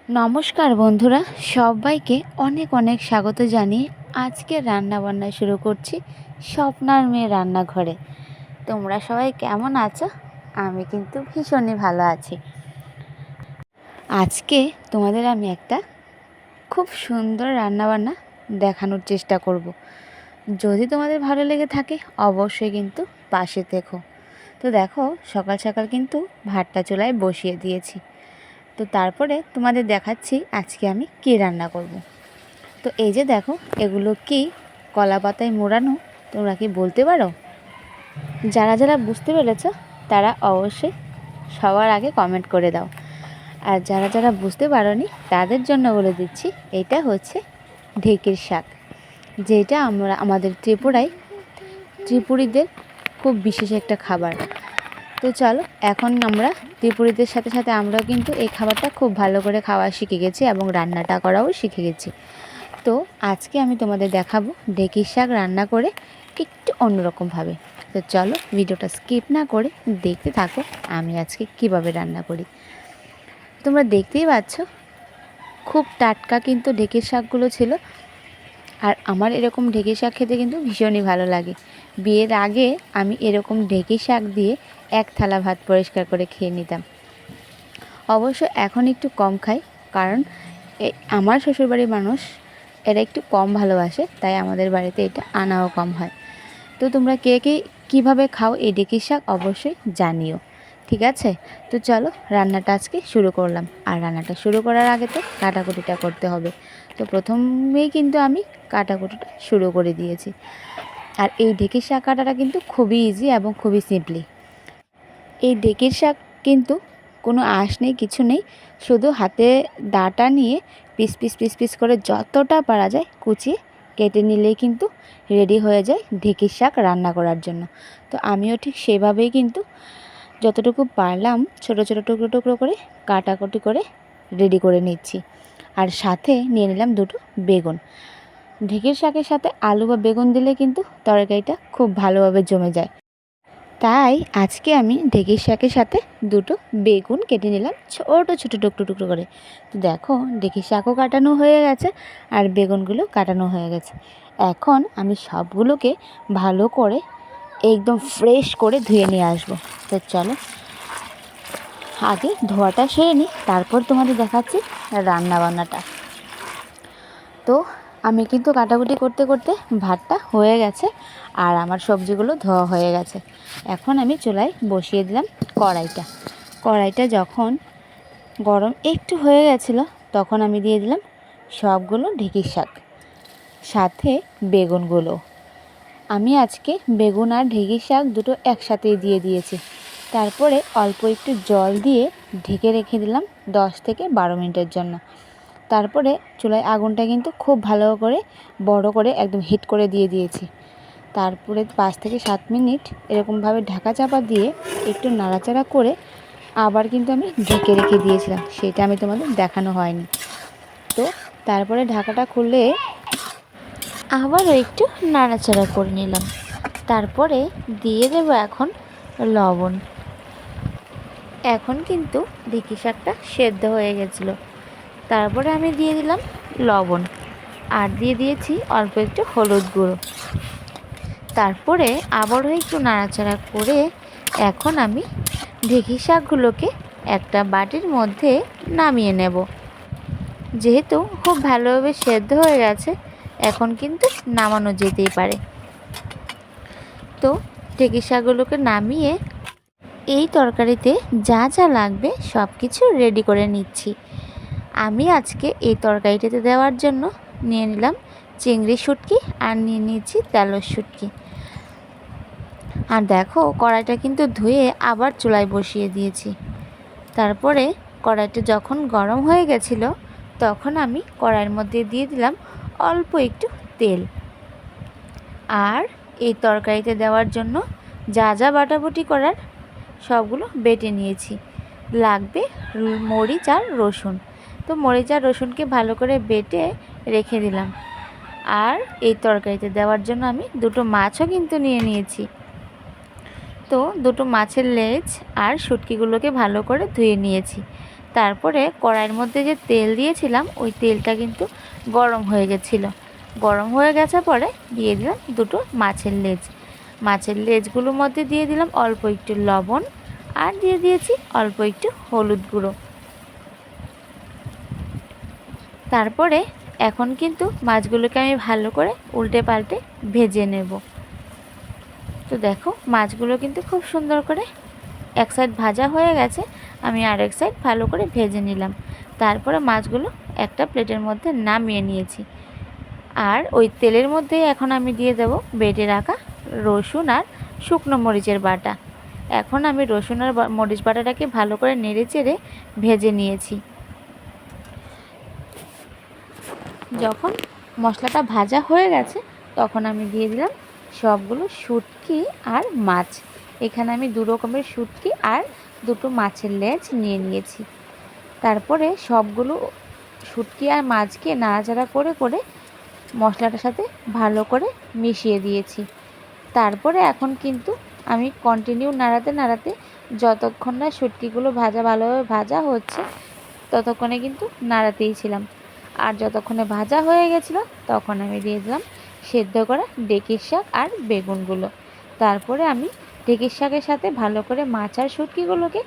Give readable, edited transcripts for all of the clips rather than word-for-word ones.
নমস্কার বন্ধুরা, সবাইকে অনেক অনেক স্বাগত জানিয়ে আজকে রান্নাবান্না শুরু করছি স্বপ্নার মেয়ে রান্নাঘরে। তোমরা সবাই কেমন আছো? আমি কিন্তু ভীষণই ভালো আছি। আজকে তোমাদের আমি একটা খুব সুন্দর রান্নাবান্না দেখানোর চেষ্টা করব। যদি তোমাদের ভালো লেগে থাকে অবশ্যই কিন্তু পাশে থেকো। তো দেখো, সকাল সকাল কিন্তু ভাতটা চুলায় বসিয়ে দিয়েছি। তো তারপরে তোমাদের দেখাচ্ছি আজকে আমি কী রান্না করব। তো এই যে দেখো, এগুলো কি কলা পাতায় মোড়ানো, তোমরা কি বলতে পারো? যারা যারা বুঝতে পেরেছ তারা অবশ্যই সবার আগে কমেন্ট করে দাও। আর যারা যারা বুঝতে পারোনি তাদের জন্য বলে দিচ্ছি, এটা হচ্ছে ঢেঁকির শাক, যেটা আমাদের ত্রিপুরীদের খুব বিশেষ একটা খাবার। তো চলো, এখন আমরা ত্রিপুরীদের সাথে সাথে আমরাও কিন্তু এই খাবারটা খুব ভালো করে খাওয়া শিখে গেছি এবং রান্নাটা করাও শিখে গেছি। তো আজকে আমি তোমাদের দেখাবো ঢেঁকির শাক রান্না করে একটু অন্যরকমভাবে। তো চলো, ভিডিওটা স্কিপ না করে দেখতে থাকো আমি আজকে কিভাবে রান্না করি। তোমরা দেখতেই পাচ্ছ খুব টাটকা কিন্তু ঢেঁকির শাকগুলো ছিল। আর আমার এরকম ঢেঁকির শাক খেতে কিন্তু ভীষণই ভালো লাগে। বিয়ের আগে আমি এরকম ঢেঁকির শাক দিয়ে এক থালা ভাত পরিষ্কার করে খেয়ে নিতাম। অবশ্য এখন একটু কম খাই, কারণ আমার শ্বশুরবাড়ির মানুষ এরা একটু কম ভালোবাসে, তাই আমাদের বাড়িতে এটা আনাও কম হয়। তো তোমরা কে কে কীভাবে খাও এই ঢেঁকির শাক অবশ্যই জানিও, ঠিক আছে? তো চলো, রান্নাটা আজকে শুরু করলাম। আর রান্নাটা শুরু করার আগে তো কাটাকুটিটা করতে হবে। তো প্রথমেই কিন্তু আমি কাটাকুটিটা শুরু করে দিয়েছি। আর এই ঢেঁকির শাক কাটাটা কিন্তু খুবই ইজি এবং খুবই সিম্পলি। এই ঢেঁকির শাক কিন্তু কোনো আঁশ নেই, কিছু নেই, শুধু হাতে দাঁটা নিয়ে পিস পিস পিস পিস করে যতটা পারা যায় কুচিয়ে কেটে নিলেই কিন্তু রেডি হয়ে যায় ঢেঁকির শাক রান্না করার জন্য। তো আমিও ঠিক সেভাবেই কিন্তু যতটুকু পারলাম ছোটো ছোটো টুকরো টুকরো করে কাটাকুটি করে রেডি করে নিচ্ছি। আর সাথে নিয়ে নিলাম দুটো বেগুন। ঢেঁকির শাকের সাথে আলু বা বেগুন দিলে কিন্তু তরকারিটা খুব ভালোভাবে জমে যায়। তাই আজকে আমি ঢেঁকির শাকের সাথে দুটো বেগুন কেটে নিলাম ছোটো ছোটো টুকরো টুকরো করে। তো দেখো, ঢেঁকির শাকও কাটানো হয়ে গেছে আর বেগুনগুলো কাটানো হয়ে গেছে। এখন আমি সবগুলোকে ভালো করে একদম ফ্রেশ করে ধুয়ে নিয়ে আসবো। তো চলো, আগে ধোয়াটা সেরে নিই, তারপর তোমাদের দেখাচ্ছি রান্নাবান্নাটা। তো আমি কিন্তু কাটাকুটি করতে করতে ভাতটা হয়ে গেছে আর আমার সবজিগুলো ধোয়া হয়ে গেছে। এখন আমি চুলায় বসিয়ে দিলাম কড়াইটা যখন গরম একটু হয়ে গেছিলো তখন আমি দিয়ে দিলাম সবগুলো ঢেঁকির শাক, সাথে বেগুনগুলো। আমি আজকে বেগুন আর ঢেঁকির শাক দুটো একসাথেই দিয়ে দিয়েছি। তারপরে অল্প একটু জল দিয়ে ঢেকে রেখে দিলাম 10 থেকে 12 মিনিটের জন্য। তারপরে চুলায় আগুনটা কিন্তু খুব ভালো করে বড় করে একদম হিট করে দিয়ে দিয়েছি। তারপরে 5 থেকে 7 মিনিট এরকমভাবে ঢাকা চাপা দিয়ে একটু নাড়াচাড়া করে আবার কিন্তু আমি ঢেকে রেখে দিয়েছিলাম, সেটা আমি তোমাদের দেখানো হয়নি। তো তারপরে ঢাকাটা খুলে আবারও একটু নাড়াচাড়া করে নিলাম। তারপরে দিয়ে দেব এখন লবণ। এখন কিন্তু ঢেঁকি শাকটা সেদ্ধ হয়ে গেছিলো। তারপরে আমি দিয়ে দিলাম লবণ আর দিয়ে দিয়েছি অল্প একটু হলুদ গুঁড়ো। তারপরে আবারও একটু নাড়াচাড়া করে এখন আমি ঢেঁকি শাকগুলোকে একটা বাটির মধ্যে নামিয়ে নেব। যেহেতু খুব ভালোভাবে সেদ্ধ হয়ে গেছে, এখন কিন্তু নামানো যেতেই পারে। তো ঢেঁকি শাকগুলোকে নামিয়ে এই তরকারিতে যা যা লাগবে সব কিছু রেডি করে নিচ্ছি। আমি আজকে এই তরকারিটাতে দেওয়ার জন্য নিয়ে নিলাম চিংড়ি শুটকি আর নিয়ে নিয়েছি তেলের শুটকি। আর দেখো, কড়াইটা কিন্তু ধুয়ে আবার চুলায় বসিয়ে দিয়েছি। তারপরে কড়াইটা যখন গরম হয়ে গেছিলো তখন আমি কড়াইয়ের মধ্যে দিয়ে দিলাম অল্প একটু তেল। আর এই তরকারিতে দেওয়ার জন্য যা যা বাটাবাটি করার সবগুলো বেটে নিয়েছি। লাগবে মরিচ আর রসুন। তো মরিচ আর রসুনকে ভালো করে বেটে রেখে দিলাম। আর এই তরকারিতে দেওয়ার জন্য আমি দুটো মাছও কিন্তু নিয়ে নিয়েছি। তো দুটো মাছের লেজ আর শুটকিগুলোকে ভালো করে ধুয়ে নিয়েছি। তারপরে কড়াইয়ের মধ্যে যে তেল দিয়েছিলাম ওই তেলটা কিন্তু গরম হয়ে গেছিলো। গরম হয়ে গেছে পরে দিয়ে দিলাম দুটো মাছের লেজ। মাছের লেজগুলোর মধ্যে দিয়ে দিলাম অল্প একটু লবণ আর দিয়ে দিয়েছি অল্প একটু হলুদ গুঁড়ো। তারপরে এখন কিন্তু মাছগুলোকে আমি ভালো করে উল্টে পাল্টে ভেজে নেব। তো দেখো মাছগুলো কিন্তু খুব সুন্দর করে এক সাইড ভাজা হয়ে গেছে, আমি আরেক সাইড ভালো করে ভেজে নিলাম। তারপরে মাছগুলো একটা প্লেটের মধ্যে নামিয়ে নিয়েছি। আর ওই তেলের মধ্যে এখন আমি দিয়ে দেব বেটে রাখা রসুন আর শুকনো মরিচের বাটা। এখন আমি রসুন আর মরিচ বাটাটাকে ভালো করে নেড়ে চেড়ে ভেজে নিয়েছি। যখন মশলাটা ভাজা হয়ে গেছে তখন আমি দিয়ে দিলাম সবগুলো শুটকি আর মাছ। এখানে আমি 2 রকমের শুটকি আর 2টো মাছের লেজ নিয়ে নিয়েছি। তারপরে সবগুলো শুটকি আর মাছকে নাড়াচাড়া করে করে মশলাটার সাথে ভালো করে মিশিয়ে দিয়েছি। তারপরে এখন কিন্তু আমি কন্টিনিউ নাড়াতে নাড়াতে যতক্ষণ না শুটকিগুলো ভালোভাবে ভাজা হচ্ছে ততক্ষণে কিন্তু নাড়াতেই ছিলাম। আর যতক্ষণে ভাজা হয়ে গেছিলো তখন আমি দিয়ে দিলাম সেদ্ধ করা ঢেঁকির শাক আর বেগুনগুলো। তারপরে আমি ঢেঁকির শাকের সাথে ভালো করে মাছ আর শুটকিগুলোকে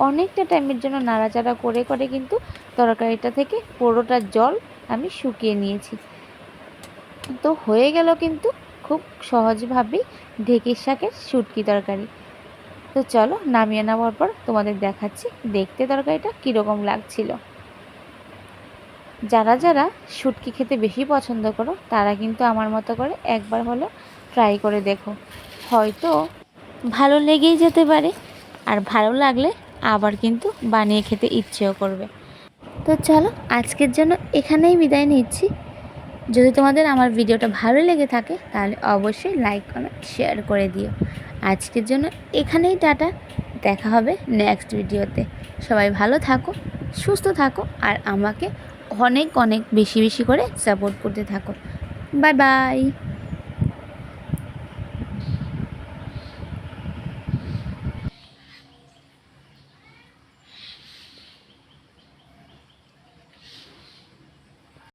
অনেকটা টাইমের জন্য নাড়াচাড়া করে করে কিন্তু তরকারিটা থেকে পুরোটা জল আমি শুকিয়ে নিয়েছি। তো হয়ে গেল কিন্তু খুব সহজভাবেই ঢেঁকির শাকের শুটকি তরকারি। তো চলো নামিয়ে নেওয়ার পর তোমাদের দেখাচ্ছি দেখতে তরকারিটা কীরকম লাগছিল। যারা যারা শুটকি খেতে বেশি পছন্দ করো তারা কিন্তু আমার মতো করে একবার হলো ট্রাই করে দেখো, হয়তো ভালো লেগেই যেতে পারে। আর ভালো লাগলে আবার কিন্তু বানিয়ে খেতে ইচ্ছেও করবে। তো চলো আজকের জন্য এখানেই বিদায় নিচ্ছি। যদি তোমাদের আমার ভিডিওটা ভালো লেগে থাকে তাহলে অবশ্যই লাইক কমেন্ট শেয়ার করে দিও। আজকের জন্য এখানেই টাটা, দেখা হবে নেক্সট ভিডিওতে। সবাই ভালো থাকো, সুস্থ থাকো আর আমাকে অনেক অনেক বেশি বেশি করে সাপোর্ট করতে থাকো। Bye bye.